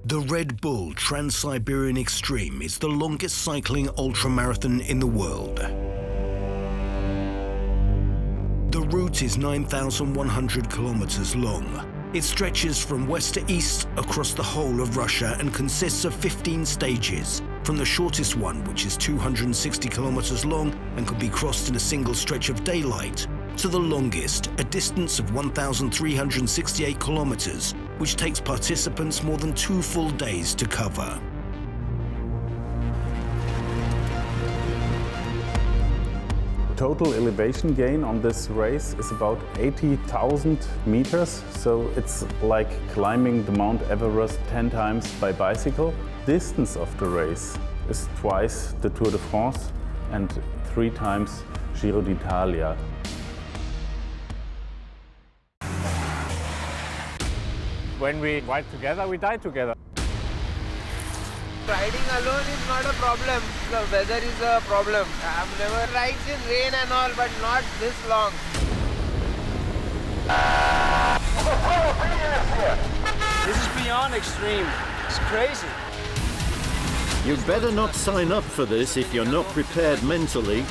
The Red Bull Trans-Siberian Extreme is the longest cycling ultramarathon in the world. The route is 9,100 kilometers long. It stretches from west to east across the whole of Russia and consists of 15 stages, from the shortest one, which is 260 kilometers long and could be crossed in a single stretch of daylight, to the longest, a distance of 1,368 kilometers, which takes participants more than 2 full days to cover. Total elevation gain on this race is about 80,000 meters, so it's like climbing the Mount Everest 10 times by bicycle. Distance of the race is twice the Tour de France and 3 times Giro d'Italia. When we ride together, we die together. Riding alone is not a problem. The weather is a problem. I've never ridden in rain and all, but not this long. This is beyond extreme. It's crazy. You better not sign up for this if you're not prepared mentally.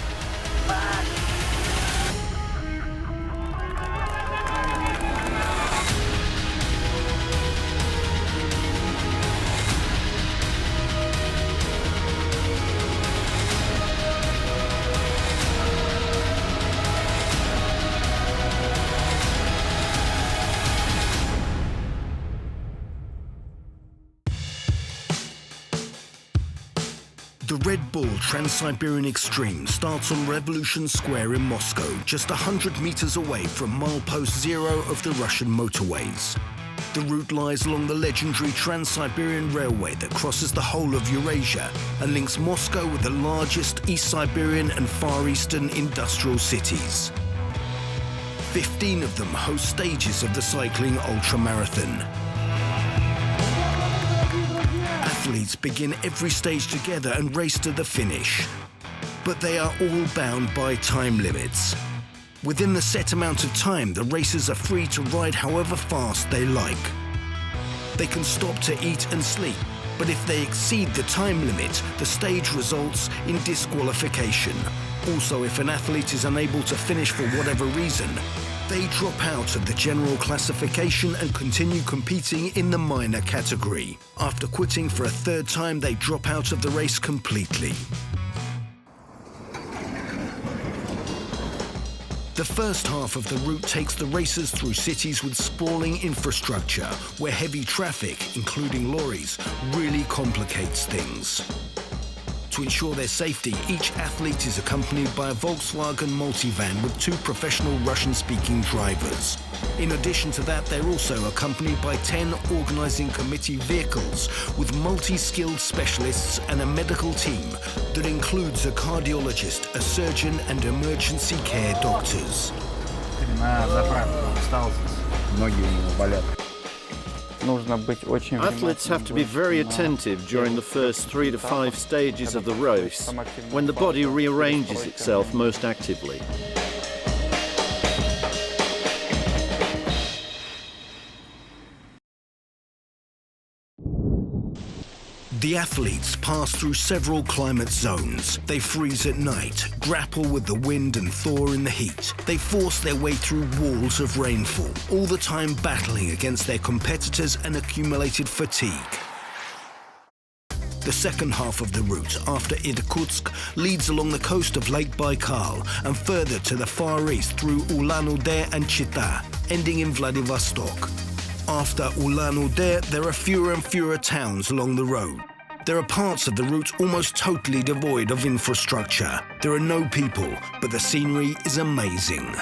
The Red Bull Trans-Siberian Extreme starts on Revolution Square in Moscow, just 100 meters away from milepost 0 of the Russian motorways. The route lies along the legendary Trans-Siberian Railway that crosses the whole of Eurasia and links Moscow with the largest East Siberian and Far Eastern industrial cities. 15 of them host stages of the cycling ultramarathon. Athletes begin every stage together and race to the finish. But they are all bound by time limits. Within the set amount of time, the racers are free to ride however fast they like. They can stop to eat and sleep, but if they exceed the time limit, the stage results in disqualification. Also, if an athlete is unable to finish for whatever reason, they drop out of the general classification and continue competing in the minor category. After quitting for a 3rd time, they drop out of the race completely. The first half of the route takes the racers through cities with sprawling infrastructure, where heavy traffic, including lorries, really complicates things. To ensure their safety, each athlete is accompanied by a Volkswagen multivan with 2 professional Russian-speaking drivers. In addition to that, they're also accompanied by 10 organizing committee vehicles with multi-skilled specialists and a medical team that includes a cardiologist, a surgeon, and emergency care doctors. Athletes have to be very attentive during the first 3 to 5 stages of the race, when the body rearranges itself most actively. The athletes pass through several climate zones. They freeze at night, grapple with the wind and thaw in the heat. They force their way through walls of rainfall, all the time battling against their competitors and accumulated fatigue. The second half of the route, after Irkutsk, leads along the coast of Lake Baikal and further to the Far East through Ulan-Ude and Chita, ending in Vladivostok. After Ulan-Ude, there are fewer and fewer towns along the road. There are parts of the route almost totally devoid of infrastructure. There are no people, but the scenery is amazing.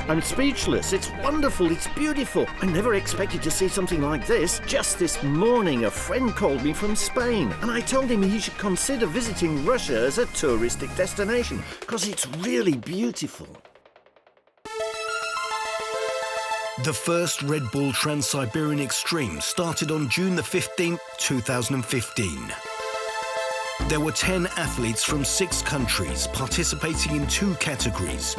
I'm speechless. It's wonderful. It's beautiful. I never expected to see something like this. Just this morning, a friend called me from Spain, and I told him he should consider visiting Russia as a touristic destination, because it's really beautiful. The first Red Bull Trans-Siberian Extreme started on June the 15th, 2015. There were 10 athletes from 6 countries participating in 2 categories: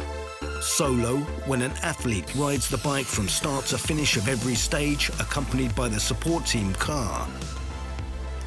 Solo, when an athlete rides the bike from start to finish of every stage, accompanied by the support team car.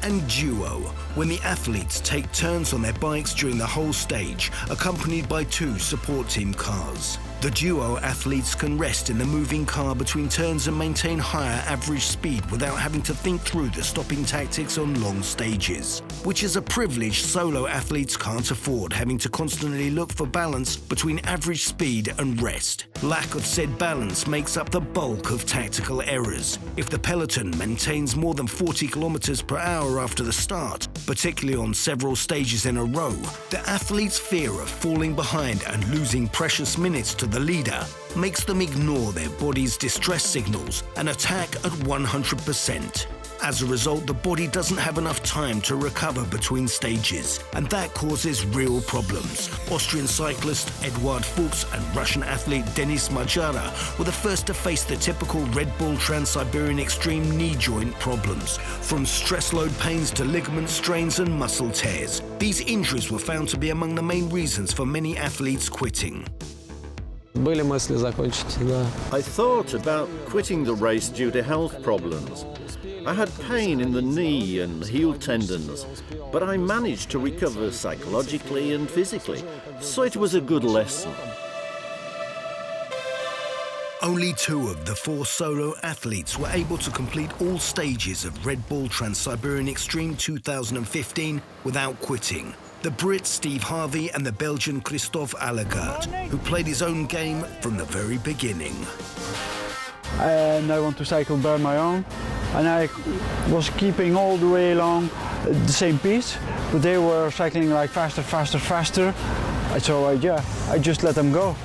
And duo, when the athletes take turns on their bikes during the whole stage, accompanied by 2 support team cars. The duo athletes can rest in the moving car between turns and maintain higher average speed without having to think through the stopping tactics on long stages, which is a privilege solo athletes can't afford, having to constantly look for balance between average speed and rest. Lack of said balance makes up the bulk of tactical errors. If the peloton maintains more than 40 kilometers per hour after the start, particularly on several stages in a row, the athlete's fear of falling behind and losing precious minutes to the leader makes them ignore their body's distress signals and attack at 100%. As a result, the body doesn't have enough time to recover between stages, and that causes real problems. Austrian cyclist Eduard Fuchs and Russian athlete Denis Majara were the first to face the typical Red Bull Trans-Siberian Extreme knee joint problems, from stress load pains to ligament strains and muscle tears. These injuries were found to be among the main reasons for many athletes quitting. I thought about quitting the race due to health problems. I had pain in the knee and heel tendons, but I managed to recover psychologically and physically, so it was a good lesson. Only 2 of the 4 solo athletes were able to complete all stages of Red Bull Trans-Siberian Extreme 2015 without quitting. The Brit Steve Harvey and the Belgian Christophe Allegaert, who played his own game from the very beginning. And I want to cycle by my own, and I was keeping all the way along the same pace, but they were cycling like faster, faster, faster. So I just let them go.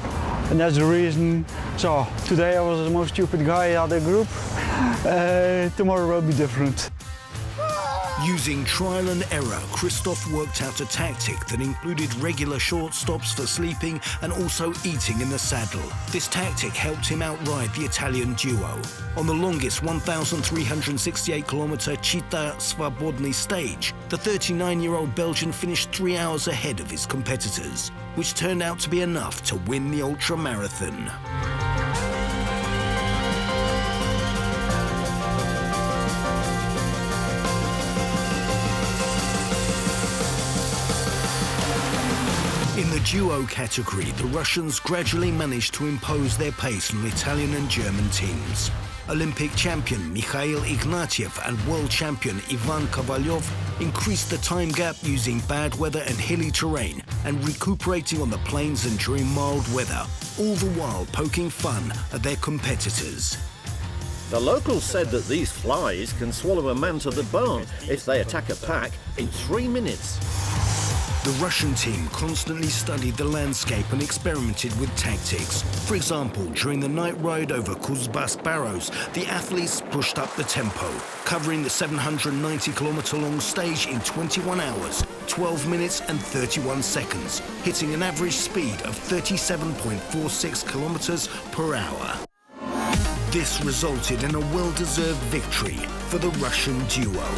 And that's the reason, so today I was the most stupid guy out of the group. Tomorrow will be different. Using trial and error, Christophe worked out a tactic that included regular short stops for sleeping and also eating in the saddle. This tactic helped him outride the Italian duo. On the longest 1,368-kilometer Chita Svobodny stage, the 39-year-old Belgian finished 3 hours ahead of his competitors, which turned out to be enough to win the ultramarathon. In the duo category, the Russians gradually managed to impose their pace on Italian and German teams. Olympic champion Mikhail Ignatiev and world champion Ivan Kovalyov increased the time gap using bad weather and hilly terrain and recuperating on the plains and during mild weather, all the while poking fun at their competitors. The locals said that these flies can swallow a man to the bone if they attack a pack in 3 minutes. The Russian team constantly studied the landscape and experimented with tactics. For example, during the night ride over Kuzbass Barrows, the athletes pushed up the tempo, covering the 790-kilometer-long stage in 21 hours, 12 minutes and 31 seconds, hitting an average speed of 37.46 kilometers per hour. This resulted in a well-deserved victory for the Russian duo.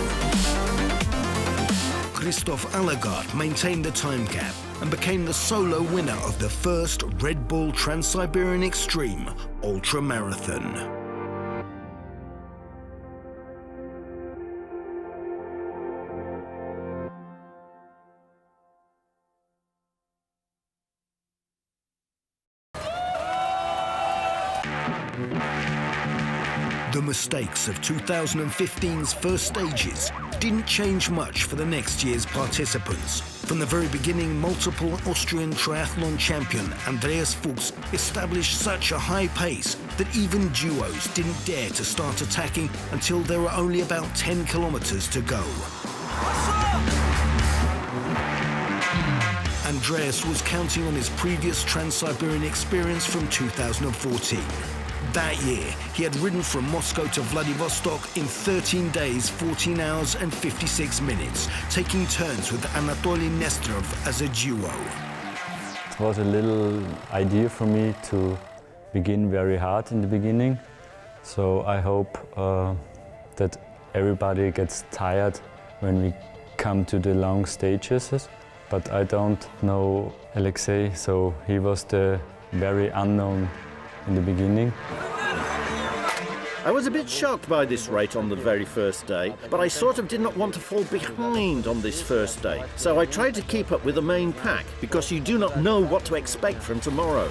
Christophe Allegaert maintained the time gap and became the solo winner of the first Red Bull Trans-Siberian Extreme Ultramarathon. The mistakes of 2015's first stages didn't change much for the next year's participants. From the very beginning, multiple Austrian triathlon champion Eduard Fuchs established such a high pace that even duos didn't dare to start attacking until there were only about 10 kilometers to go. Andreas was counting on his previous Trans-Siberian experience from 2014. That year, he had ridden from Moscow to Vladivostok in 13 days, 14 hours and 56 minutes, taking turns with Anatoly Nesterov as a duo. It was a little idea for me to begin very hard in the beginning, so I hope that everybody gets tired when we come to the long stages. But I don't know Alexei, so he was the very unknown in the beginning. I was a bit shocked by this rate on the very first day, but I sort of did not want to fall behind on this first day. So I tried to keep up with the main pack, because you do not know what to expect from tomorrow.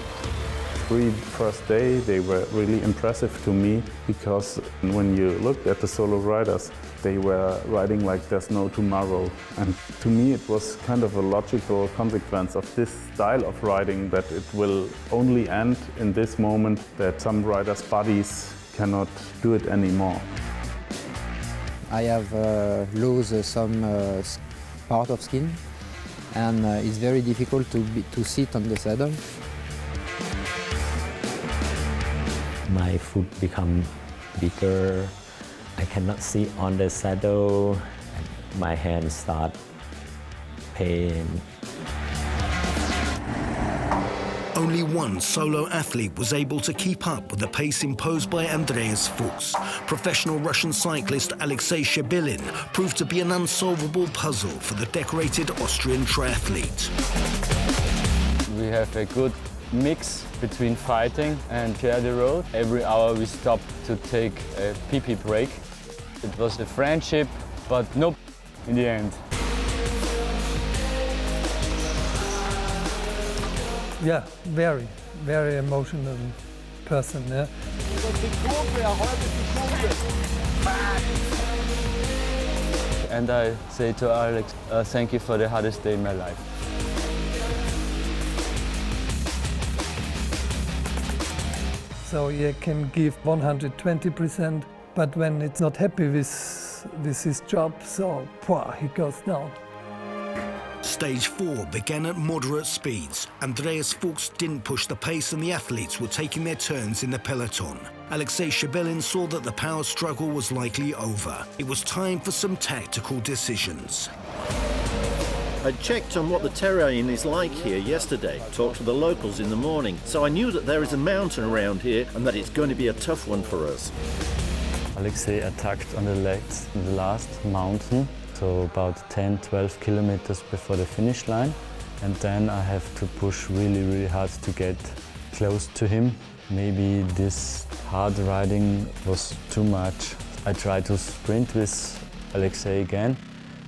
First day, they were really impressive to me, because when you looked at the solo riders, they were riding like there's no tomorrow. And to me, it was kind of a logical consequence of this style of riding, that it will only end in this moment, that some riders' bodies cannot do it anymore. I have lost some part of skin, and it's very difficult to sit on the saddle. My foot become bigger. I cannot sit on the saddle. And my hands start pain. Only one solo athlete was able to keep up with the pace imposed by Eduard Fuchs. Professional Russian cyclist Alexei Shebilin proved to be an unsolvable puzzle for the decorated Austrian triathlete. We have a good mix between fighting and share the road. Every hour we stopped to take a pee-pee break. It was a friendship, but no in the end. Yeah, very, very emotional person. Yeah. And I say to Alex, thank you for the hardest day in my life. So you can give 120%, but when it's not happy with his job, so he goes down. Stage 4 began at moderate speeds. Eduard Fuchs didn't push the pace and the athletes were taking their turns in the peloton. Alexei Shebilin saw that the power struggle was likely over. It was time for some tactical decisions. I checked on what the terrain is like here yesterday, talked to the locals in the morning, so I knew that there is a mountain around here and that it's going to be a tough one for us. Alexei attacked on the legs in the last mountain, so about 10-12 kilometers before the finish line. And then I have to push really, really hard to get close to him. Maybe this hard riding was too much. I tried to sprint with Alexei again,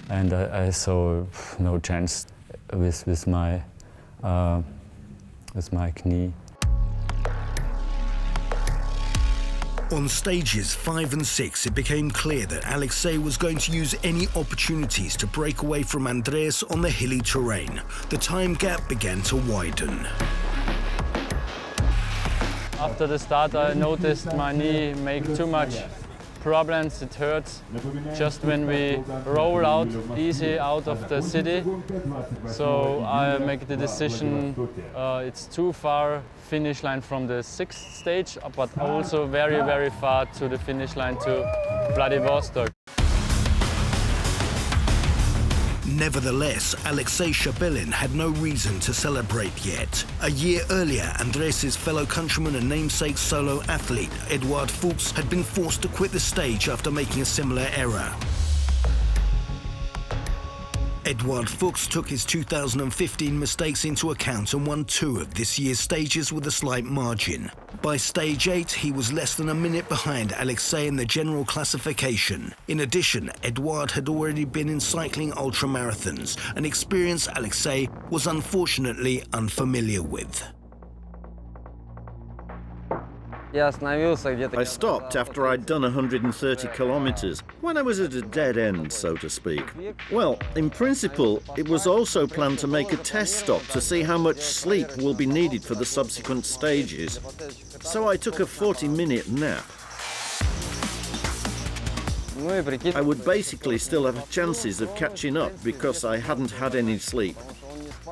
and I saw no chance with my knee. On stages 5 and 6, it became clear that Alexei was going to use any opportunities to break away from Andreas on the hilly terrain. The time gap began to widen. After the start, I noticed my knee make too much problems. It hurts just when we roll out easy out of the city. So I make the decision, it's too far finish line from the 6th stage, but also very, very far to the finish line to Vladivostok. Nevertheless, Alexei Shebilin had no reason to celebrate yet. A year earlier, Andreas' fellow countryman and namesake solo athlete, Eduard Fuchs, had been forced to quit the stage after making a similar error. Eduard Fuchs took his 2015 mistakes into account and won 2 of this year's stages with a slight margin. By stage 8, he was less than a minute behind Alexei in the general classification. In addition, Eduard had already been in cycling ultramarathons, an experience Alexei was unfortunately unfamiliar with. I stopped after I'd done 130 kilometers, when I was at a dead end, so to speak. Well, in principle, it was also planned to make a test stop to see how much sleep will be needed for the subsequent stages. So I took a 40-minute nap. I would basically still have chances of catching up because I hadn't had any sleep.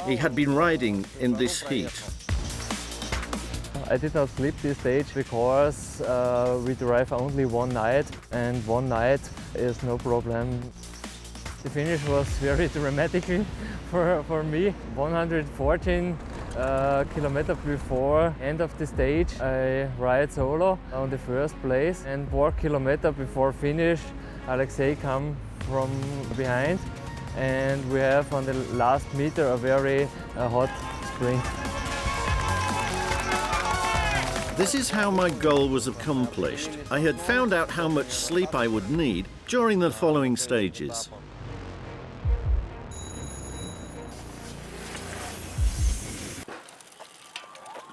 He had been riding in this heat. I did not sleep this stage because we drive only one night, and one night is no problem. The finish was very dramatic for me. 114 kilometers before end of the stage, I ride solo on the first place, and 4 kilometers before finish, Alexei come from behind, and we have on the last meter a very hot sprint. This is how my goal was accomplished. I had found out how much sleep I would need during the following stages.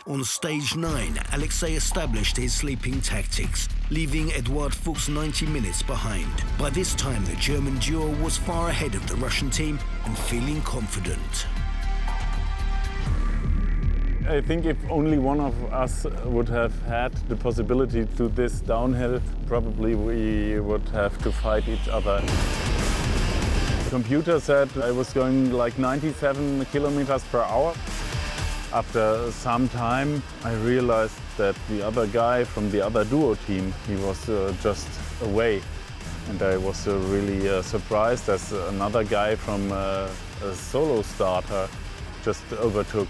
On stage 9, Alexei established his sleeping tactics, leaving Eduard Fuchs 90 minutes behind. By this time, the German duo was far ahead of the Russian team and feeling confident. I think if only one of us would have had the possibility to this downhill, probably we would have to fight each other. The computer said I was going like 97 kilometers per hour. After some time, I realized that the other guy from the other duo team, he was just away. And I was really surprised as another guy from a solo starter just overtook.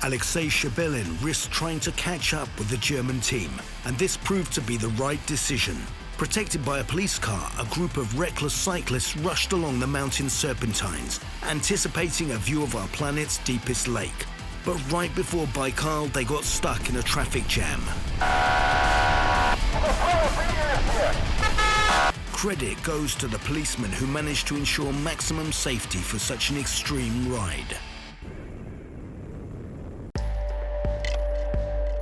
Alexei Siberian risked trying to catch up with the German team, and this proved to be the right decision. Protected by a police car, a group of reckless cyclists rushed along the mountain serpentines, anticipating a view of our planet's deepest lake. But right before Baikal, they got stuck in a traffic jam. Credit goes to the policemen who managed to ensure maximum safety for such an extreme ride.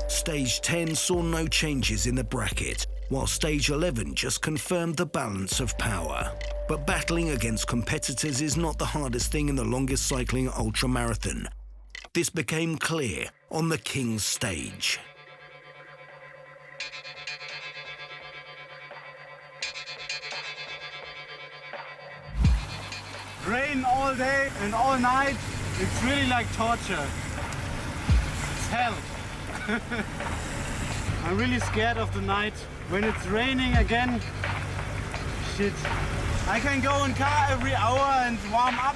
Stage 10 saw no changes in the bracket, while stage 11 just confirmed the balance of power. But battling against competitors is not the hardest thing in the longest cycling ultramarathon. This became clear on the King's stage. Rain all day and all night, it's really like torture. It's hell. I'm really scared of the night. When it's raining again, shit. I can go in car every hour and warm up.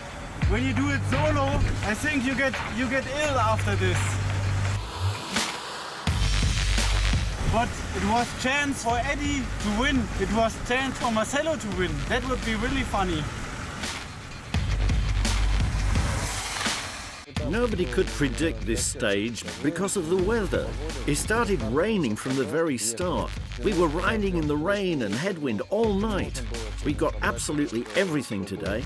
When you do it solo, I think you get ill after this. But it was chance for Eddie to win. It was chance for Marcelo to win. That would be really funny. Nobody could predict this stage because of the weather. It started raining from the very start. We were riding in the rain and headwind all night. We got absolutely everything today.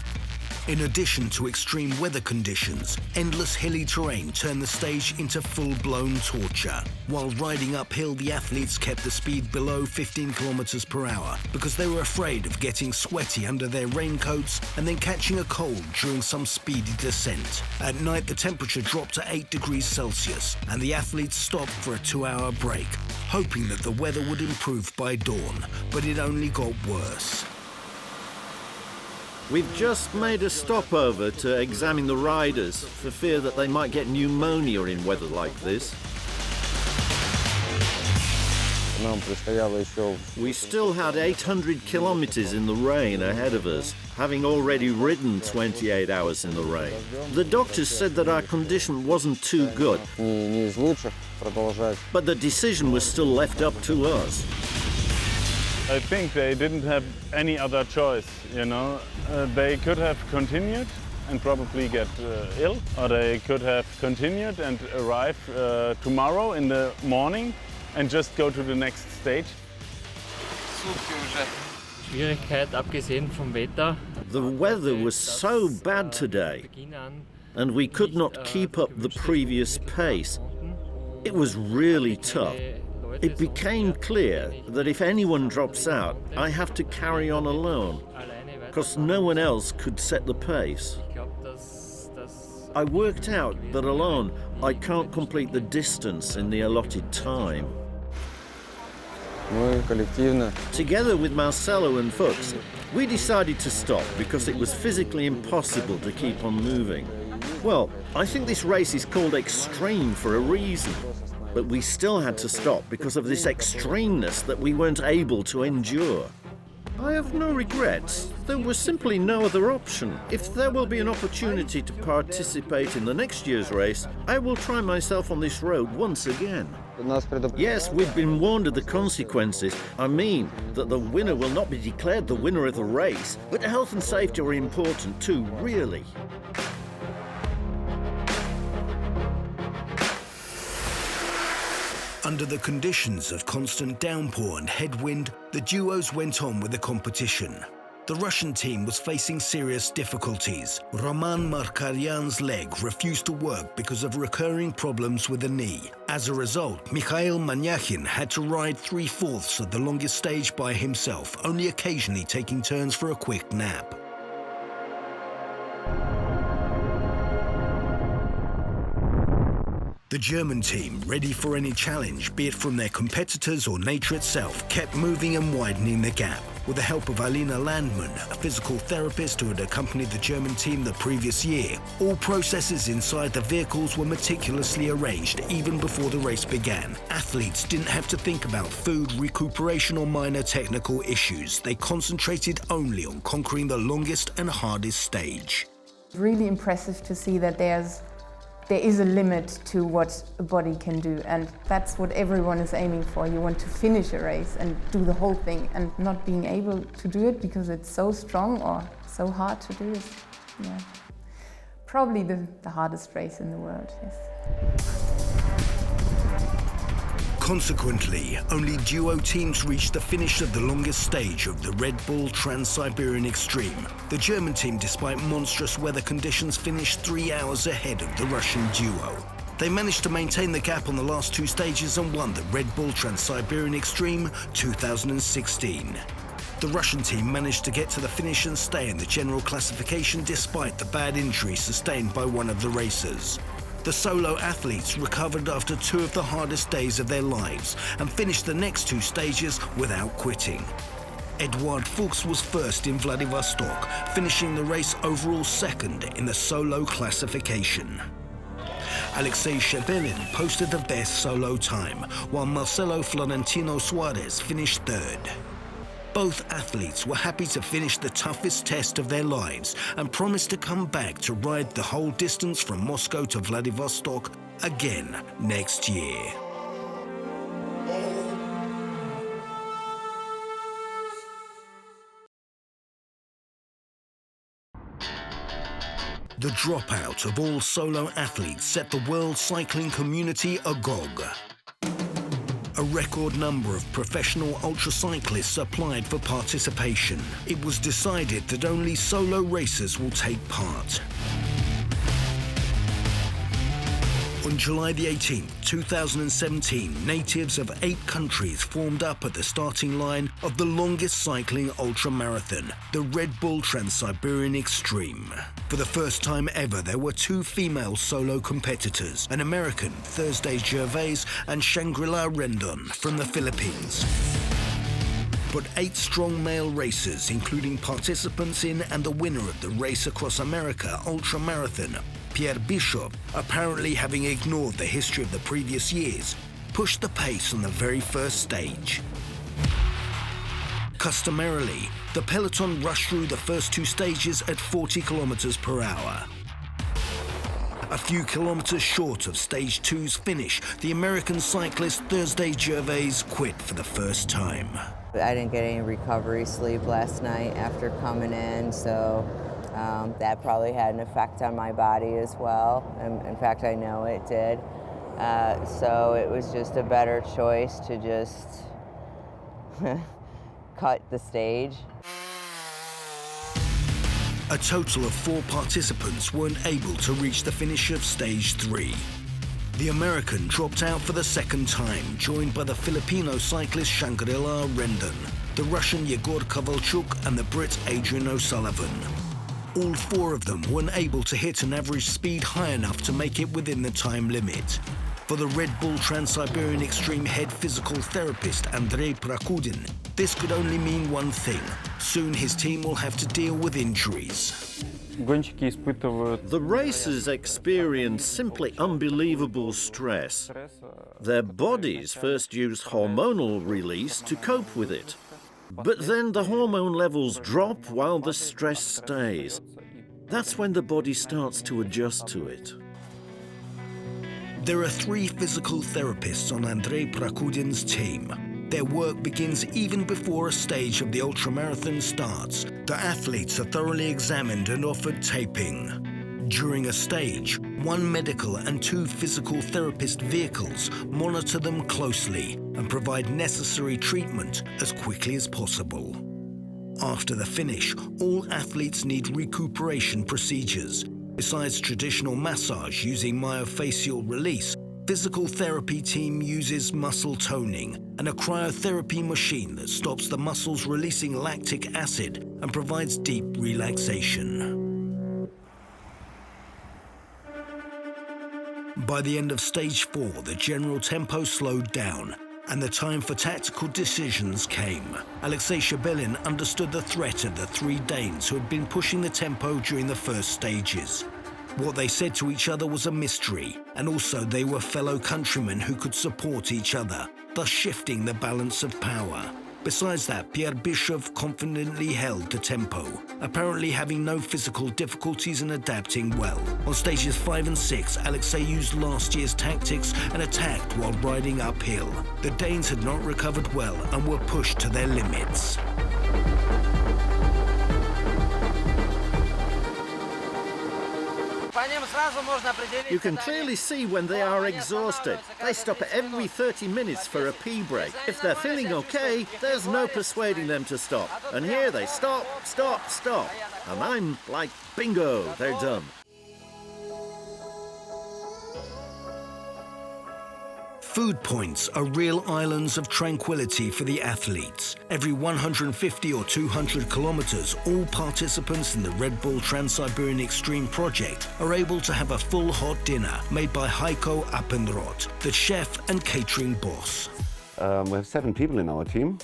In addition to extreme weather conditions, endless hilly terrain turned the stage into full-blown torture. While riding uphill, the athletes kept the speed below 15 kilometers per hour because they were afraid of getting sweaty under their raincoats and then catching a cold during some speedy descent. At night, the temperature dropped to 8 degrees Celsius and the athletes stopped for a 2-hour break, hoping that the weather would improve by dawn, but it only got worse. We've just made a stopover to examine the riders for fear that they might get pneumonia in weather like this. We still had 800 kilometers in the rain ahead of us, having already ridden 28 hours in the rain. The doctors said that our condition wasn't too good, but the decision was still left up to us. I think they didn't have any other choice, you know. They could have continued and probably get ill, or they could have continued and arrive tomorrow in the morning and just go to the next stage. Schwierigkeit abgesehen vom Wetter. The weather was so bad today, and we could not keep up the previous pace. It was really tough. It became clear that if anyone drops out, I have to carry on alone, because no one else could set the pace. I worked out that alone, I can't complete the distance in the allotted time. Together with Marcelo and Fuchs, we decided to stop because it was physically impossible to keep on moving. Well, I think this race is called extreme for a reason. But we still had to stop because of this extremeness that we weren't able to endure. I have no regrets. There was simply no other option. If there will be an opportunity to participate in the next year's race, I will try myself on this road once again. Yes, we've been warned of the consequences. I mean that the winner will not be declared the winner of the race, but health and safety are important too, really. Under the conditions of constant downpour and headwind, the duos went on with the competition. The Russian team was facing serious difficulties. Roman Markaryan's leg refused to work because of recurring problems with the knee. As a result, Mikhail Manyakhin had to ride 3/4 of the longest stage by himself, only occasionally taking turns for a quick nap. The German team, ready for any challenge, be it from their competitors or nature itself, kept moving and widening the gap. With the help of Alina Landman, a physical therapist who had accompanied the German team the previous year, all processes inside the vehicles were meticulously arranged even before the race began. Athletes didn't have to think about food, recuperation or minor technical issues. They concentrated only on conquering the longest and hardest stage. Really impressive to see that there is a limit to what a body can do, and that's what everyone is aiming for. You want to finish a race and do the whole thing, and not being able to do it because it's so strong or so hard to do is, yeah, probably the hardest race in the world, yes. Consequently, only duo teams reached the finish of the longest stage of the Red Bull Trans-Siberian Extreme. The German team, despite monstrous weather conditions, finished 3 hours ahead of the Russian duo. They managed to maintain the gap on the last 2 stages and won the Red Bull Trans-Siberian Extreme 2016. The Russian team managed to get to the finish and stay in the general classification despite the bad injury sustained by one of the racers. The solo athletes recovered after 2 of the hardest days of their lives and finished the next 2 stages without quitting. Eduard Fuchs was first in Vladivostok, finishing the race overall second in the solo classification. Alexei Shebelin posted the best solo time, while Marcelo Florentino Suarez finished third. Both athletes were happy to finish the toughest test of their lives and promised to come back to ride the whole distance from Moscow to Vladivostok again next year. The dropout of all solo athletes set the world cycling community agog. A record number of professional ultracyclists applied for participation. It was decided that only solo racers will take part. On July the 18th, 2017, natives of 8 countries formed up at the starting line of the longest cycling ultramarathon, the Red Bull Trans-Siberian Extreme. For the first time ever, there were 2 female solo competitors, an American, Thursday Gervais, and Shangri-La Rendon from the Philippines. But 8 strong male racers, including participants in and the winner of the Race Across America ultramarathon, Pierre Bishop, apparently having ignored the history of the previous years, pushed the pace on the very first stage. Customarily, the peloton rushed through the first 2 stages at 40 kilometers per hour. A few kilometers short of stage 2's finish, the American cyclist Thursday Gervais quit for the first time. I didn't get any recovery sleep last night after coming in, so that probably had an effect on my body as well. In fact, I know it did. So it was just a better choice to just cut the stage. A total of 4 participants weren't able to reach the finish of stage 3. The American dropped out for the second time, joined by the Filipino cyclist Shangri-La Rendon, the Russian Yegor Kovalchuk, and the Brit Adrian O'Sullivan. All 4 of them weren't able to hit an average speed high enough to make it within the time limit. For the Red Bull Trans-Siberian Extreme head physical therapist Andrei Prakudin, this could only mean one thing. Soon his team will have to deal with injuries. The racers experience simply unbelievable stress. Their bodies first use hormonal release to cope with it. But then the hormone levels drop while the stress stays. That's when the body starts to adjust to it. There are 3 physical therapists on Andrei Prakudin's team. Their work begins even before a stage of the ultramarathon starts. The athletes are thoroughly examined and offered taping. During a stage, 1 medical and 2 physical therapist vehicles monitor them closely and provide necessary treatment as quickly as possible. After the finish, all athletes need recuperation procedures. Besides traditional massage using myofascial release, physical therapy team uses muscle toning and a cryotherapy machine that stops the muscles releasing lactic acid and provides deep relaxation. By the end of stage 4, the general tempo slowed down and the time for tactical decisions came. Alexei Siberian understood the threat of the 3 Danes who had been pushing the tempo during the first stages. What they said to each other was a mystery, and also they were fellow countrymen who could support each other, thus shifting the balance of power. Besides that, Pierre Bischoff confidently held the tempo, apparently having no physical difficulties and adapting well. On stages 5 and 6, Alexei used last year's tactics and attacked while riding uphill. The Danes had not recovered well and were pushed to their limits. You can clearly see when they are exhausted. They stop every 30 minutes for a pee break. If they're feeling okay, there's no persuading them to stop. And here they stop, stop, stop. And I'm like, bingo, they're done. Food points are real islands of tranquility for the athletes. Every 150 or 200 kilometers, all participants in the Red Bull Trans-Siberian Extreme project are able to have a full hot dinner made by Heiko Appenroth, the chef and catering boss. We have 7 people in our team.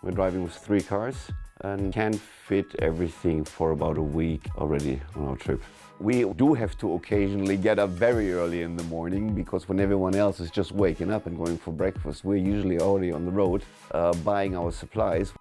We're driving with 3 cars and can fit everything for about a week already on our trip. We do have to occasionally get up very early in the morning because when everyone else is just waking up and going for breakfast, we're usually already on the road buying our supplies.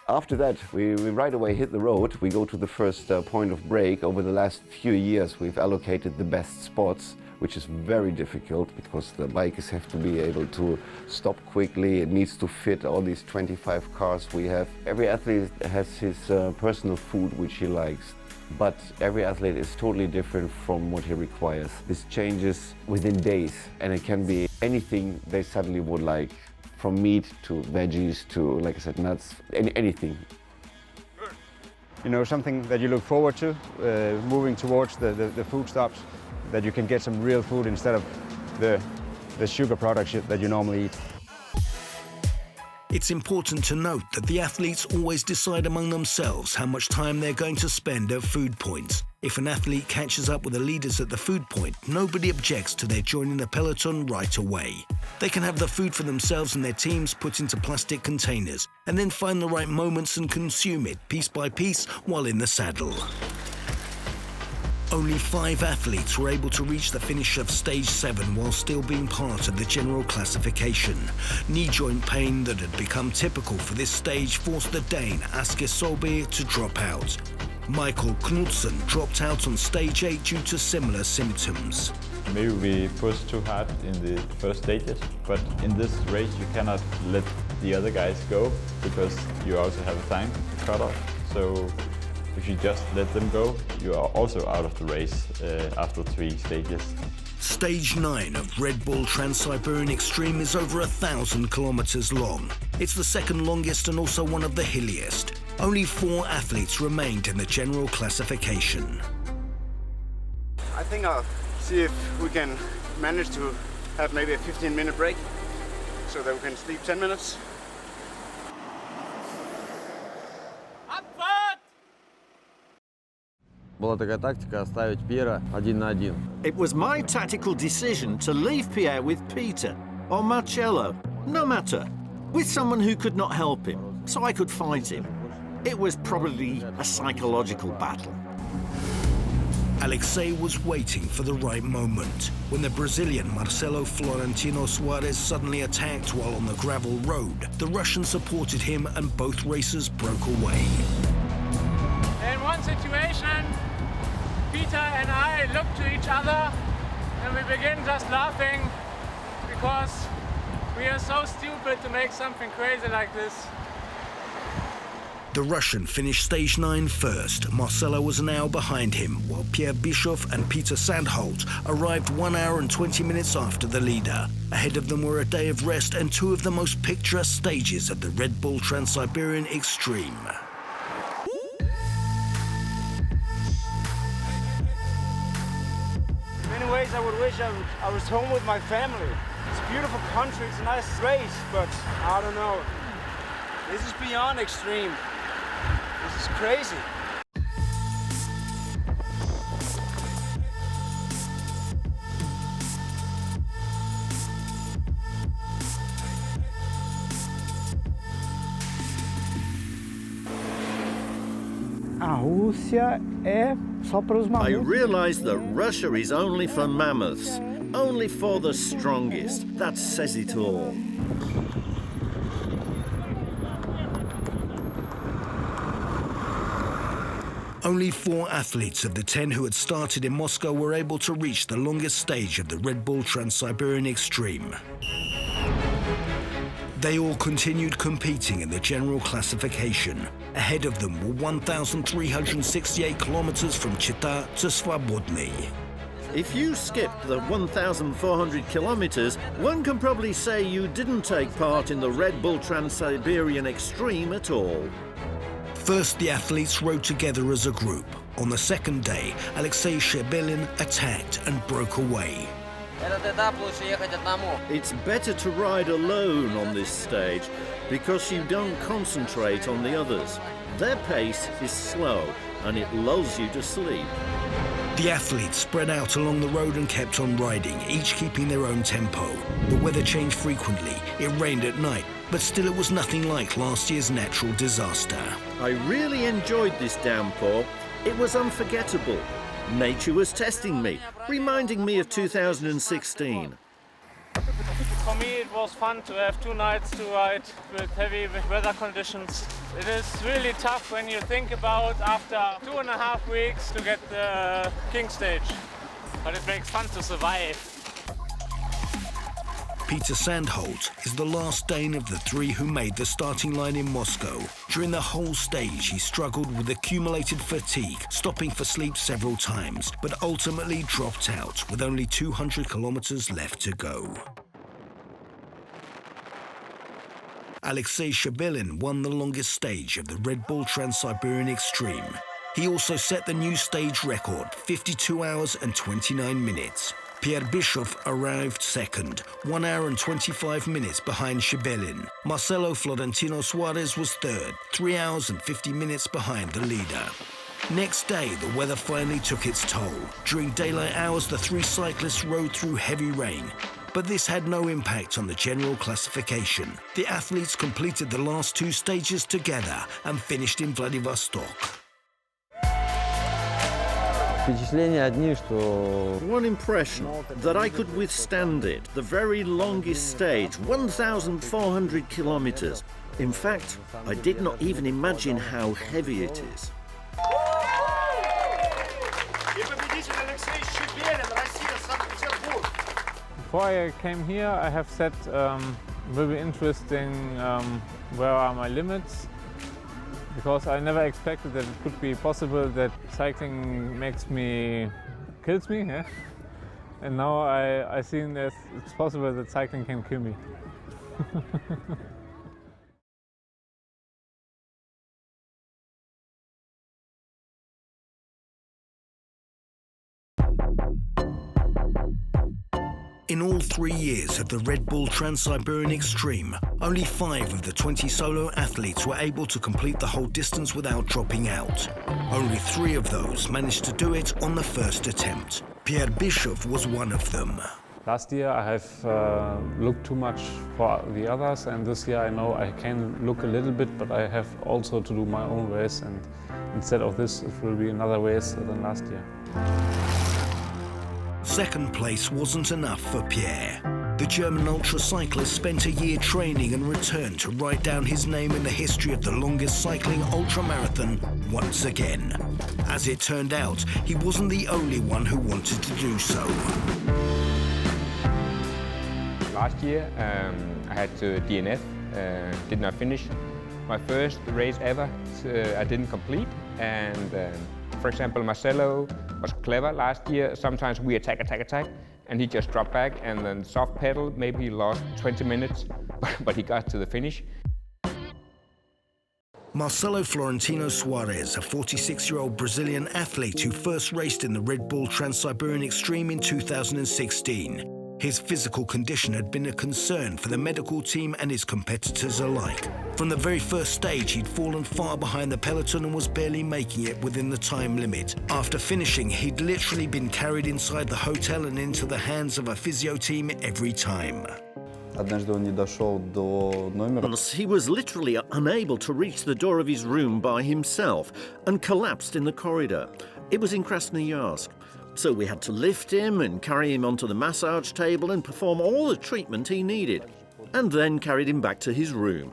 After that, we right away hit the road. We go to the first point of break. Over the last few years, we've allocated the best spots, which is very difficult because the bikers have to be able to stop quickly. It needs to fit all these 25 cars we have. Every athlete has his personal food which he likes. But every athlete is totally different from what he requires. This changes within days, and it can be anything they suddenly would like, from meat to veggies to, like I said, nuts, anything. You know, something that you look forward to, moving towards the food stops, that you can get some real food instead of the sugar products that you normally eat. It's important to note that the athletes always decide among themselves how much time they're going to spend at food points. If an athlete catches up with the leaders at the food point, nobody objects to their joining the peloton right away. They can have the food for themselves and their teams put into plastic containers, and then find the right moments and consume it piece by piece while in the saddle. Only 5 athletes were able to reach the finish of stage 7 while still being part of the general classification. Knee joint pain that had become typical for this stage forced the Dane Asger Solberg to drop out. Michael Knudsen dropped out on stage 8 due to similar symptoms. Maybe we pushed too hard in the first stages, but in this race you cannot let the other guys go because you also have a time to cut off. So if you just let them go, you are also out of the race after 3 stages. Stage 9 of Red Bull Trans-Siberian Extreme is over 1,000 kilometers long. It's the second longest and also one of the hilliest. Only 4 athletes remained in the general classification. I think I'll see if we can manage to have maybe a 15-minute break so that we can sleep 10 minutes. It was my tactical decision to leave Pierre with Peter, or Marcello, no matter, with someone who could not help him, so I could fight him. It was probably a psychological battle. Alexei was waiting for the right moment. When the Brazilian Marcelo Florentino Soares suddenly attacked while on the gravel road, the Russian supported him and both racers broke away. In one situation, Peter and I looked to each other and we began just laughing because we are so stupid to make something crazy like this. The Russian finished stage 9 first. Marcelo was an hour behind him, while Pierre Bischoff and Peter Sandholt arrived 1 hour and 20 minutes after the leader. Ahead of them were a day of rest and two of the most picturesque stages of the Red Bull Trans-Siberian Extreme. In many ways, I would wish I was home with my family. It's a beautiful country, it's a nice race, but I don't know. This is beyond extreme. This is crazy. I realize that Russia is only for mammoths, only for the strongest. That says it all. Only 4 athletes of the 10 who had started in Moscow were able to reach the longest stage of the Red Bull Trans-Siberian Extreme. They all continued competing in the general classification. Ahead of them were 1,368 kilometers from Chita to Svobodny. If you skipped the 1,400 kilometers, one can probably say you didn't take part in the Red Bull Trans-Siberian Extreme at all. First, the athletes rode together as a group. On the second day, Alexei Shebelin attacked and broke away. It's better to ride alone on this stage because you don't concentrate on the others. Their pace is slow and it lulls you to sleep. The athletes spread out along the road and kept on riding, each keeping their own tempo. The weather changed frequently. It rained at night, but still it was nothing like last year's natural disaster. I really enjoyed this downpour. It was unforgettable. Nature was testing me, reminding me of 2016. For me, it was fun to have 2 nights to ride with heavy weather conditions. It is really tough when you think about after 2.5 weeks to get the king stage, but it makes fun to survive. Peter Sandholt is the last Dane of the 3 who made the starting line in Moscow. During the whole stage, he struggled with accumulated fatigue, stopping for sleep several times, but ultimately dropped out with only 200 kilometers left to go. Alexei Shebelin won the longest stage of the Red Bull Trans-Siberian Extreme. He also set the new stage record, 52 hours and 29 minutes. Pierre Bischoff arrived second, 1 hour and 25 minutes behind Shebelin. Marcelo Florentino Suarez was third, 3 hours and 50 minutes behind the leader. Next day, the weather finally took its toll. During daylight hours, the 3 cyclists rode through heavy rain. But this had no impact on the general classification. The athletes completed the last 2 stages together and finished in Vladivostok. One impression, that I could withstand it, the very longest stage, 1,400 kilometers. In fact, I did not even imagine how heavy it is. Before I came here, I have said will be interesting where are my limits, because I never expected that it could be possible that cycling kills me, yeah? And now I see that it's possible that cycling can kill me. In all 3 years of the Red Bull Trans-Siberian Extreme, only 5 of the 20 solo athletes were able to complete the whole distance without dropping out. Only 3 of those managed to do it on the first attempt. Pierre Bischoff was one of them. Last year I have looked too much for the others, and this year I know I can look a little bit, but I have also to do my own race, and instead of this it will be another race than last year. Second place wasn't enough for Pierre. The German ultra-cyclist spent a year training and returned to write down his name in the history of the longest cycling ultramarathon once again. As it turned out, he wasn't the only one who wanted to do so. Last year I had to DNF, did not finish, my first race ever, I didn't complete. And for example, Marcelo was clever last year. Sometimes we attack, and he just dropped back and then soft pedal. Maybe he lost 20 minutes, but he got to the finish. Marcelo Florentino Suarez, a 46-year-old Brazilian athlete who first raced in the Red Bull Trans-Siberian Extreme in 2016. His physical condition had been a concern for the medical team and his competitors alike. From the very first stage, he'd fallen far behind the peloton and was barely making it within the time limit. After finishing, he'd literally been carried inside the hotel and into the hands of a physio team every time. Once he was literally unable to reach the door of his room by himself and collapsed in the corridor. It was in Krasnoyarsk. So we had to lift him and carry him onto the massage table and perform all the treatment he needed, and then carried him back to his room.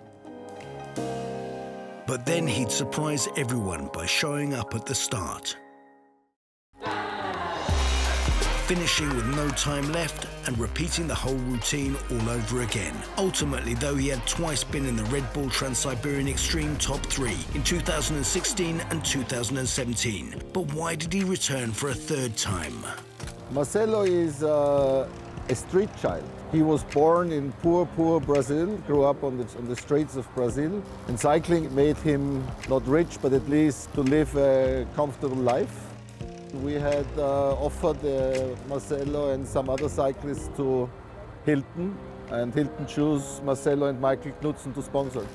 But then he'd surprise everyone by showing up at the start. Finishing with no time left and repeating the whole routine all over again. Ultimately, though, he had twice been in the Red Bull Trans-Siberian Extreme top 3 in 2016 and 2017. But why did he return for a third time? Marcelo is a street child. He was born in poor Brazil, grew up on the streets of Brazil, and cycling made him not rich, but at least to live a comfortable life. We had offered Marcelo and some other cyclists to Hilton, and Hilton chose Marcelo and Michael Knudsen to sponsor.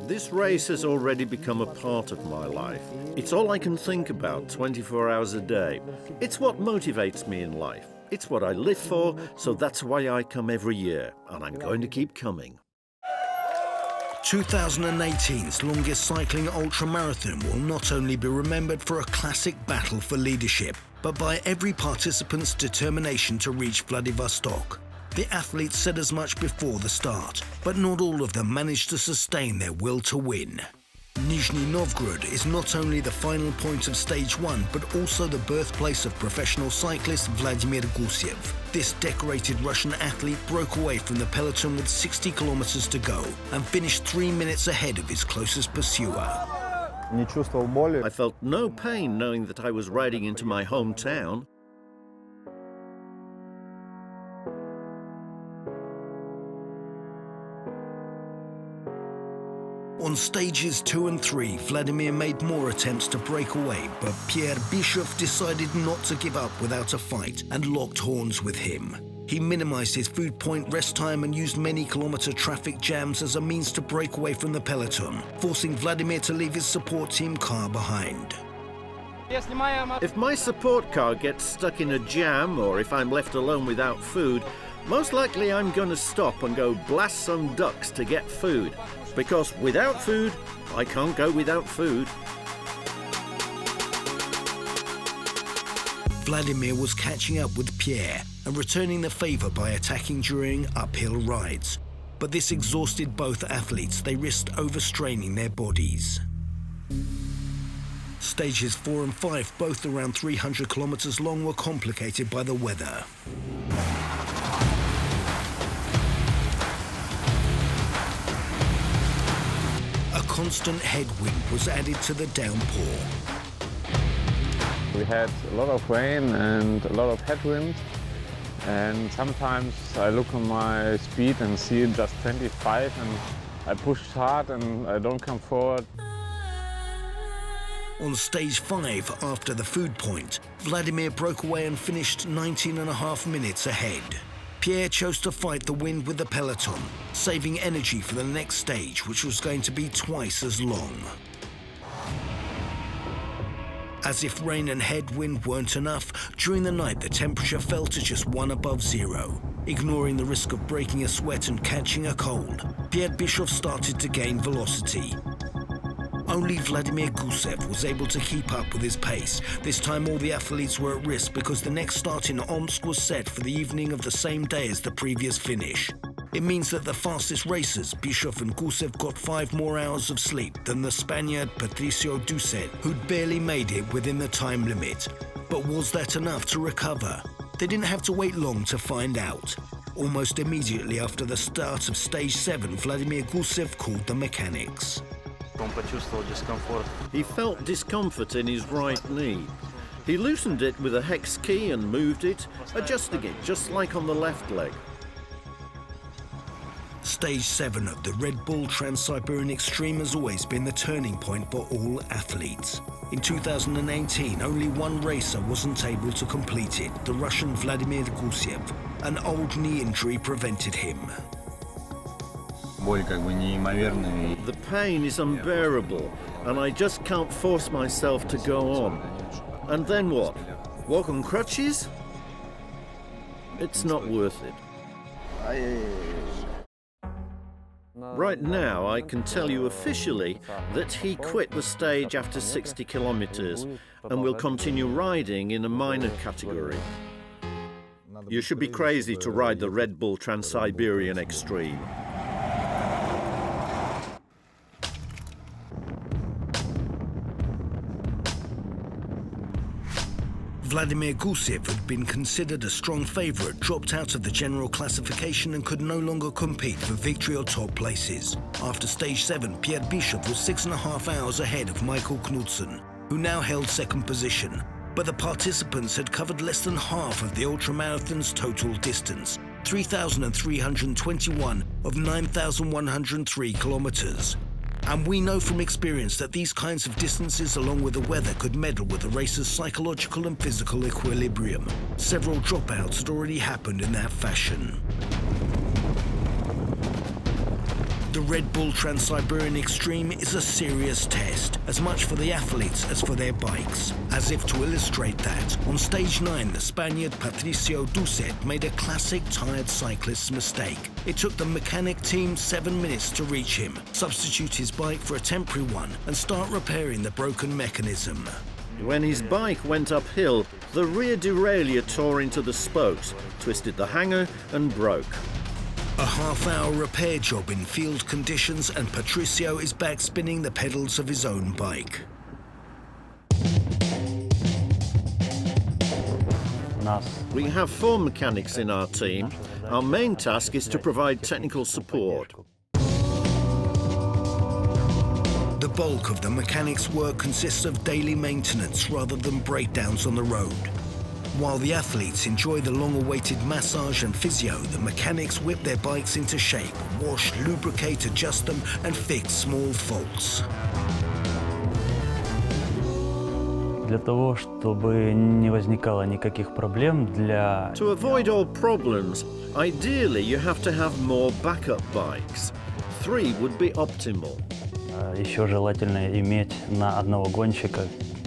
This race has already become a part of my life. It's all I can think about 24 hours a day. It's what motivates me in life. It's what I live for, so that's why I come every year, and I'm going to keep coming. 2018's longest cycling ultramarathon will not only be remembered for a classic battle for leadership, but by every participant's determination to reach Vladivostok. The athletes said as much before the start, but not all of them managed to sustain their will to win. Nizhny Novgorod is not only the final point of stage 1, but also the birthplace of professional cyclist Vladimir Gusev. This decorated Russian athlete broke away from the peloton with 60 kilometers to go and finished 3 minutes ahead of his closest pursuer. I felt no pain knowing that I was riding into my hometown. On stages 2 and 3, Vladimir made more attempts to break away, but Pierre Bischoff decided not to give up without a fight and locked horns with him. He minimized his food point rest time and used many kilometer traffic jams as a means to break away from the peloton, forcing Vladimir to leave his support team car behind. If my support car gets stuck in a jam or if I'm left alone without food, most likely I'm going to stop and go blast some ducks to get food. Because without food, I can't go without food. Vladimir was catching up with Pierre and returning the favor by attacking during uphill rides. But this exhausted both athletes. They risked overstraining their bodies. Stages 4 and 5, both around 300 kilometers long, were complicated by the weather. A constant headwind was added to the downpour. We had a lot of rain and a lot of headwind, and sometimes I look on my speed and see just 25 and I push hard and I don't come forward. On stage 5, after the food point, Vladimir broke away and finished 19.5 minutes ahead. Pierre chose to fight the wind with the peloton, saving energy for the next stage, which was going to be twice as long. As if rain and headwind weren't enough, during the night the temperature fell to just 1 above 0. Ignoring the risk of breaking a sweat and catching a cold, Pierre Bischoff started to gain velocity. Only Vladimir Gusev was able to keep up with his pace. This time all the athletes were at risk because the next start in Omsk was set for the evening of the same day as the previous finish. It means that the fastest racers, Bischoff and Gusev, got 5 more hours of sleep than the Spaniard Patricio Ducet, who'd barely made it within the time limit. But was that enough to recover? They didn't have to wait long to find out. Almost immediately after the start of stage 7, Vladimir Gusev called the mechanics. He felt discomfort in his right knee. He loosened it with a hex key and moved it, adjusting it just like on the left leg. Stage 7 of the Red Bull Trans-Siberian Extreme has always been the turning point for all athletes. In 2018, only one racer wasn't able to complete it, the Russian Vladimir Gusev. An old knee injury prevented him. The pain is unbearable, and I just can't force myself to go on. And then what? Walk on crutches? It's not worth it. Right now, I can tell you officially that he quit the stage after 60 kilometers and will continue riding in a minor category. You should be crazy to ride the Red Bull Trans-Siberian Extreme. Vladimir Gusev had been considered a strong favourite, dropped out of the general classification and could no longer compete for victory or top places. After stage 7, Pierre Bishop was 6.5 hours ahead of Michael Knudsen, who now held second position. But the participants had covered less than half of the ultramarathon's total distance, 3,321 of 9,103 kilometres. And we know from experience that these kinds of distances, along with the weather, could meddle with the racer's psychological and physical equilibrium. Several dropouts had already happened in that fashion. The Red Bull Trans-Siberian Extreme is a serious test, as much for the athletes as for their bikes. As if to illustrate that, on stage 9, the Spaniard Patricio Ducet made a classic tired cyclist's mistake. It took the mechanic team 7 minutes to reach him, substitute his bike for a temporary one, and start repairing the broken mechanism. When his bike went uphill, the rear derailleur tore into the spokes, twisted the hanger and broke. A half-hour repair job in field conditions, and Patricio is back spinning the pedals of his own bike. We have 4 mechanics in our team. Our main task is to provide technical support. The bulk of the mechanics' work consists of daily maintenance rather than breakdowns on the road. While the athletes enjoy the long-awaited massage and physio, the mechanics whip their bikes into shape, wash, lubricate, adjust them, and fix small faults. To avoid all problems, ideally you have to have more backup bikes. 3 would be optimal.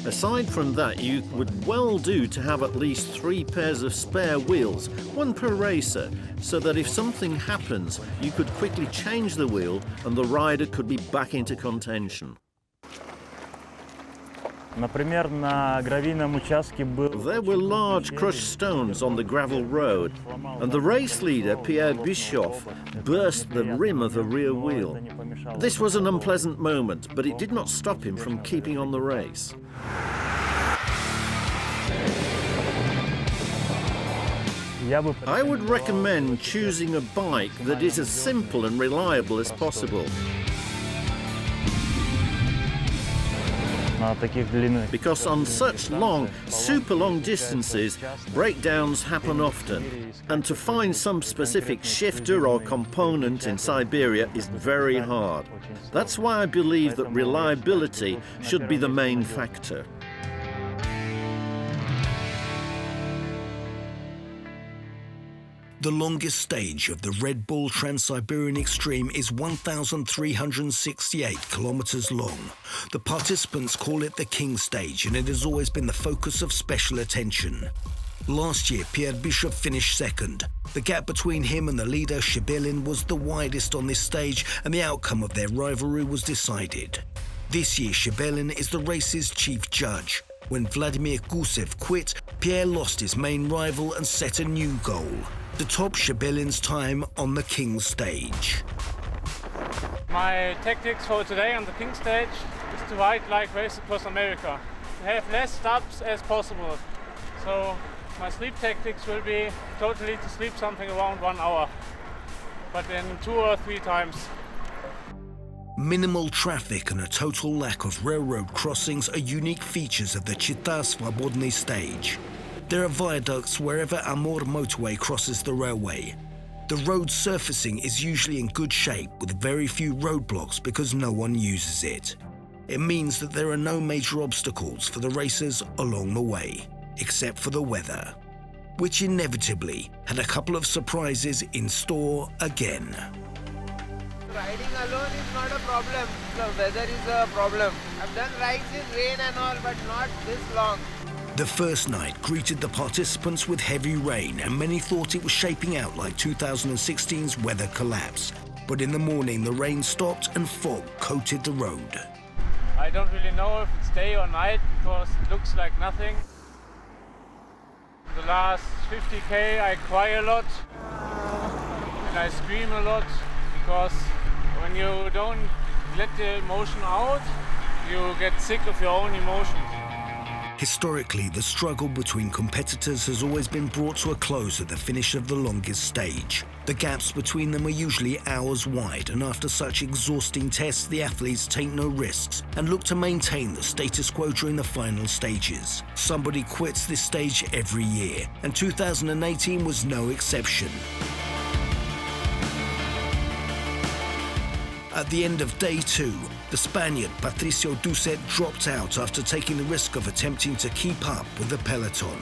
Aside from that, you would well do to have at least 3 pairs of spare wheels, 1 per racer, so that if something happens, you could quickly change the wheel and the rider could be back into contention. There were large crushed stones on the gravel road, and the race leader, Pierre Bischoff, burst the rim of the rear wheel. This was an unpleasant moment, but it did not stop him from keeping on the race. I would recommend choosing a bike that is as simple and reliable as possible. Because on such long, super long distances, breakdowns happen often. And to find some specific shifter or component in Siberia is very hard. That's why I believe that reliability should be the main factor. The longest stage of the Red Bull Trans-Siberian Extreme is 1,368 kilometers long. The participants call it the King Stage, and it has always been the focus of special attention. Last year, Pierre Bishop finished second. The gap between him and the leader, Siberian, was the widest on this stage, and the outcome of their rivalry was decided. This year, Siberian is the race's chief judge. When Vladimir Gusev quit, Pierre lost his main rival and set a new goal: to top Siberian's time on the King Stage. My tactics for today on the King Stage is to ride like race across America, to have less stops as possible. So My sleep tactics will be totally to sleep something around 1 hour, but in 2 or 3 times. Minimal traffic and a total lack of railroad crossings are unique features of the Chita Svobodny stage. There are viaducts wherever Amur motorway crosses the railway. The road surfacing is usually in good shape with very few roadblocks because no one uses it. It means that there are no major obstacles for the racers along the way, except for the weather, which inevitably had a couple of surprises in store again. Riding alone is not a problem. The weather is a problem. I've done rides in rain and all, but not this long. The first night greeted the participants with heavy rain, and many thought it was shaping out like 2016's weather collapse. But in the morning, the rain stopped and fog coated the road. I don't really know if it's day or night because it looks like nothing. The last 50k I cry a lot and I scream a lot because when you don't let the emotion out, you get sick of your own emotions. Historically, the struggle between competitors has always been brought to a close at the finish of the longest stage. The gaps between them are usually hours wide, and after such exhausting tests, the athletes take no risks and look to maintain the status quo during the final stages. Somebody quits this stage every year, and 2018 was no exception. At the end of day 2, the Spaniard Patricio Ducet dropped out after taking the risk of attempting to keep up with the peloton.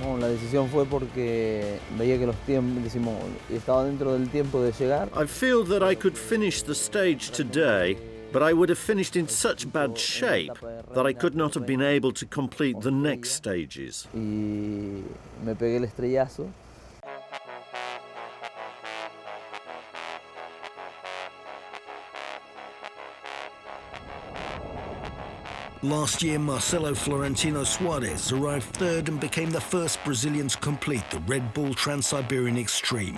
No, la decisión fue porque veía que los tiempos, decimos, estaba dentro del tiempo de llegar. I feel that I could finish the stage today, but I would have finished in such bad shape that I could not have been able to complete the next stages. Y me pegué el estrellazo. Last year, Marcelo Florentino Suarez arrived third and became the first Brazilian to complete the Red Bull Trans-Siberian Extreme.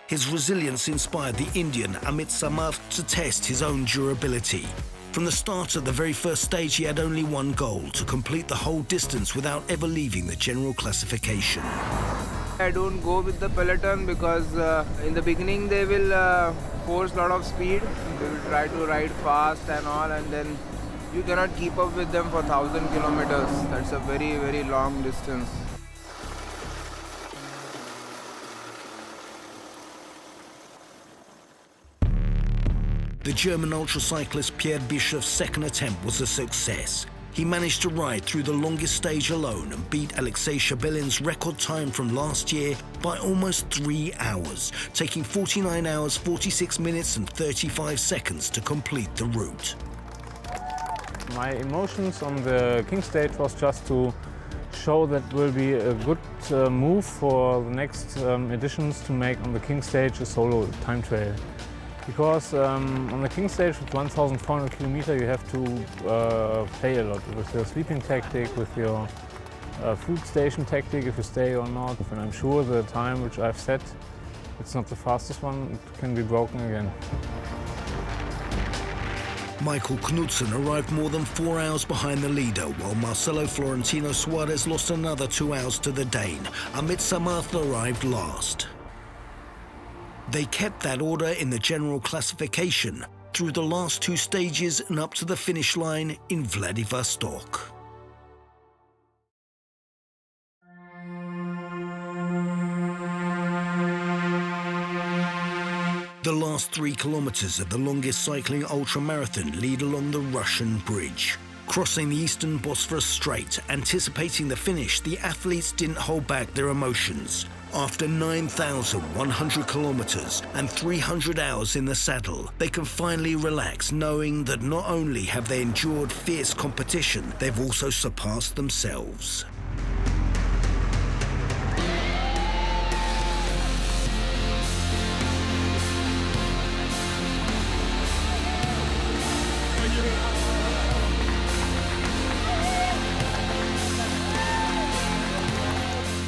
His resilience inspired the Indian Amit Samath to test his own durability. From the start of the very first stage, he had only one goal: to complete the whole distance without ever leaving the general classification. I don't go with the peloton because in the beginning they will force a lot of speed. They will try to ride fast and all, and then you cannot keep up with them for 1,000 kilometers. That's a very, very long distance. The German ultracyclist Pierre Bischof's second attempt was a success. He managed to ride through the longest stage alone and beat Alexei Shabelin's record time from last year by almost 3 hours, taking 49 hours, 46 minutes and 35 seconds to complete the route. My emotions on the King stage was just to show that will be a good move for the next editions to make on the King stage a solo time trial. Because on the King stage with 1,400 kilometers you have to play a lot with your sleeping tactic, with your food station tactic, if you stay or not. And I'm sure the time which I've set, it's not the fastest one, it can be broken again. Michael Knudsen arrived more than 4 hours behind the leader, while Marcelo Florentino Suarez lost another 2 hours to the Dane. Amit Samath arrived last. They kept that order in the general classification through the last 2 stages and up to the finish line in Vladivostok. The last 3 kilometers of the longest cycling ultramarathon lead along the Russian bridge. Crossing the eastern Bosphorus Strait, anticipating the finish, the athletes didn't hold back their emotions. After 9,100 kilometers and 300 hours in the saddle, they can finally relax, knowing that not only have they endured fierce competition, they've also surpassed themselves.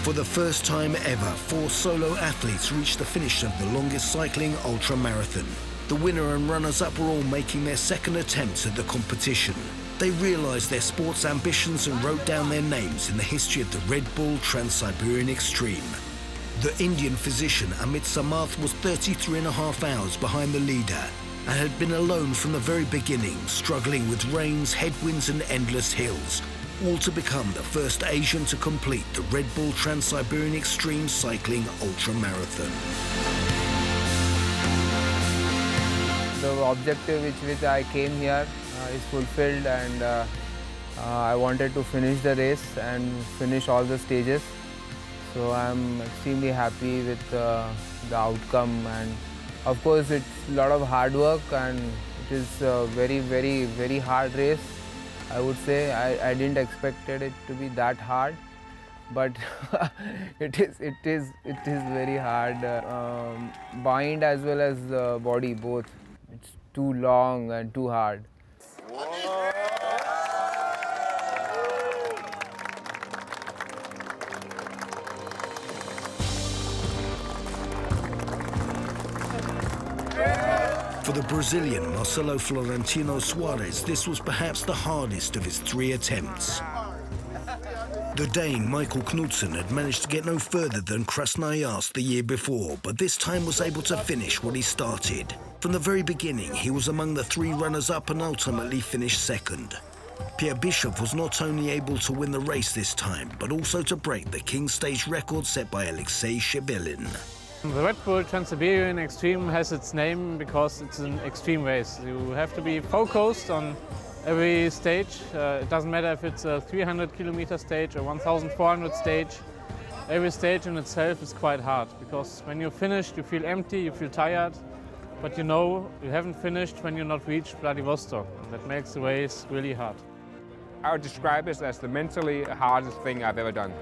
For the first time ever, 4 solo athletes reached the finish of the longest cycling ultramarathon. The winner and runners-up are all making their second attempts at the competition. They realized their sports ambitions and wrote down their names in the history of the Red Bull Trans-Siberian Extreme. The Indian physician Amit Samarth was 33.5 hours behind the leader and had been alone from the very beginning, struggling with rains, headwinds and endless hills, all to become the first Asian to complete the Red Bull Trans-Siberian Extreme Cycling Ultramarathon. The objective which I came here is fulfilled, and I wanted to finish the race and finish all the stages. So I'm extremely happy with the outcome, and of course it's a lot of hard work and it is a very hard race. I would say I didn't expect it to be that hard, but it is very hard. Mind as well as the body, both. It's too long and too hard. For the Brazilian Marcelo Florentino Soares, this was perhaps the hardest of his 3 attempts. The Dane Michael Knudsen had managed to get no further than Krasnoyarsk the year before, but this time was able to finish what he started. From the very beginning, he was among the 3 runners-up and ultimately finished second. Pierre Bishop was not only able to win the race this time, but also to break the King Stage record set by Alexei Shebelin. The Red Bull Trans-Siberian Extreme has its name because it's an extreme race. You have to be focused on every stage. It doesn't matter if it's a 300-kilometer stage or 1,400 stage. Every stage in itself is quite hard because when you're finished, you feel empty, you feel tired, but you know you haven't finished when you're not reached Vladivostok. And that makes the race really hard. I would describe it as the mentally hardest thing I've ever done.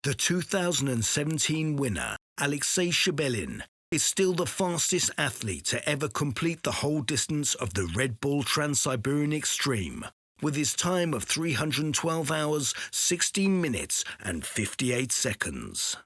The 2017 winner, Alexei Shebelin, is still the fastest athlete to ever complete the whole distance of the Red Bull Trans-Siberian Extreme, with his time of 312 hours, 16 minutes and 58 seconds.